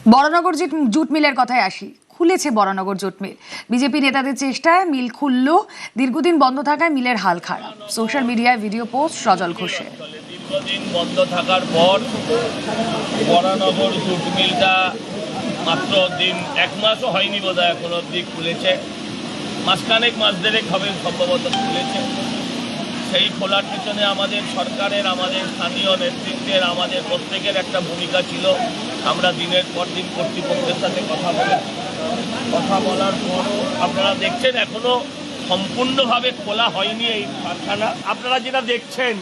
Baranagar jute মিলের কথায় আসি। খুলেছে বড়নগর জুট মিল। বিজেপি নেতাদের চেষ্টায় মিল খুলল। দীর্ঘদিন বন্ধ থাকায় মিলের হাল খারাপ। সোশ্যাল মিডিয়ায় ভিডিও পোস্ট সজল ঘোষের। দীর্ঘদিন বন্ধ থাকার পর বড়নগর জুট মিলটা মাত্র দিন 1 মাসও হয়নি বোধহয় এখন অবধি খুলেছে। মাসখানেক মাস দেড়েক হবে সম্ভবত খুলেছে। সেই খোলার পেছনে আমাদের সরকারের, আমাদের স্থানীয় নেতৃত্বের, আমাদের প্রত্যেকের একটা ভূমিকা ছিল। আমরা দিনের পর দিন কর্তৃপক্ষের সাথে কথা বলার পরও আপনারা দেখছেন এখনো সম্পূর্ণভাবে খোলা হয়নি এই কারখানা। আপনারা যেটা দেখছেন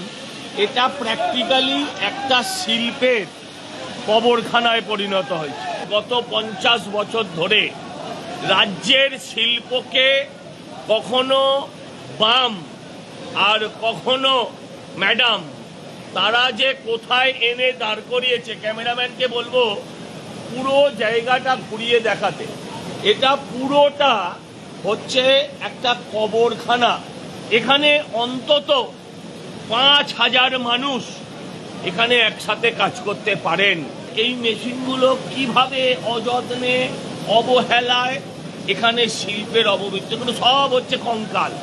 এটা প্র্যাকটিক্যালি একটা শিল্পের কবরখানায় পরিণত হয়েছে। গত 50 বছর ধরে রাজ্যের শিল্পকে কখনো বাম আর কখনো ম্যাডাম তারা যে কোথায় এনে দাঁড় করিয়েছে, ক্যামেরাম্যানকে বলবো পুরো জায়গাটা ঘুরিয়ে দেখাতে। এটা পুরোটা হচ্ছে একটা কবরখানা। এখানে অন্তত 5000 মানুষ এখানে একসাথে কাজ করতে পারেন। এই মেশিনগুলো কিভাবে অযত্নে, অবহেলায় এখানে শিল্পের অবমৃত্যুগুলো সব হচ্ছে কঙ্কাল।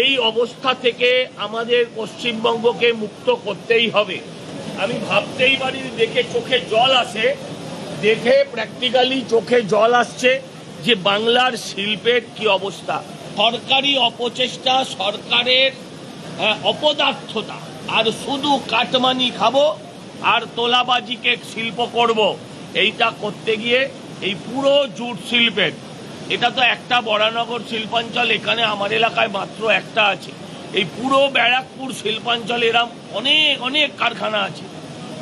এই অবস্থা থেকে আমাদের পশ্চিমবঙ্গকে মুক্ত করতেই হবে। আমি ভাবতেই পারি, দেখে চোখে জল আসে, দেখে প্র্যাকটিক্যালি চোখে জল আসছে যে বাংলার শিল্পের কি অবস্থা। সরকারি অপচেষ্টা, সরকারের অপদার্থতা, আর শুধু কাটমানি খাবো আর তোলাবাজিকে শিল্প করব, এইটা করতে গিয়ে এই পুরো জুট শিল্পের, এটা তো একটা বরানগর শিল্পাঞ্চল, এখানে আমার এলাকায় মাত্র একটা আছে। এই পুরো ব্যারাকপুর শিল্পাঞ্চলে এরকম অনেক অনেক কারখানা আছে,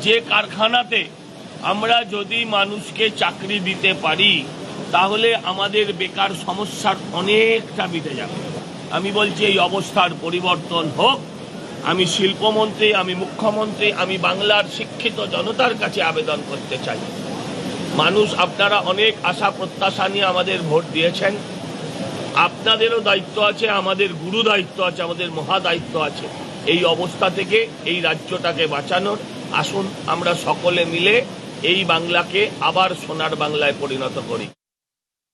যে কারখানাতে আমরা যদি মানুষকে চাকরি দিতে পারি তাহলে আমাদের বেকার সমস্যার অনেকটা মিটে যাবে। আমি বলছি এই অবস্থার পরিবর্তন হোক। আমি শিল্পমন্ত্রী, আমি মুখ্যমন্ত্রী, আমি বাংলার শিক্ষিত জনতার কাছে আবেদন করতে চাই। মানুষ, আপনারা অনেক আশা প্রত্যাশা নিয়ে আমাদের ভোট দিয়েছেন। আপনাদেরও দায়িত্ব আছে, আমাদের গুরু দায়িত্ব আছে, আমাদের মহা দায়িত্ব আছে এই অবস্থা থেকে এই রাজ্যটাকে বাঁচানোর। আসুন আমরা সকলে মিলে এই বাংলাকে আবার সোনার বাংলায় পরিণত করি।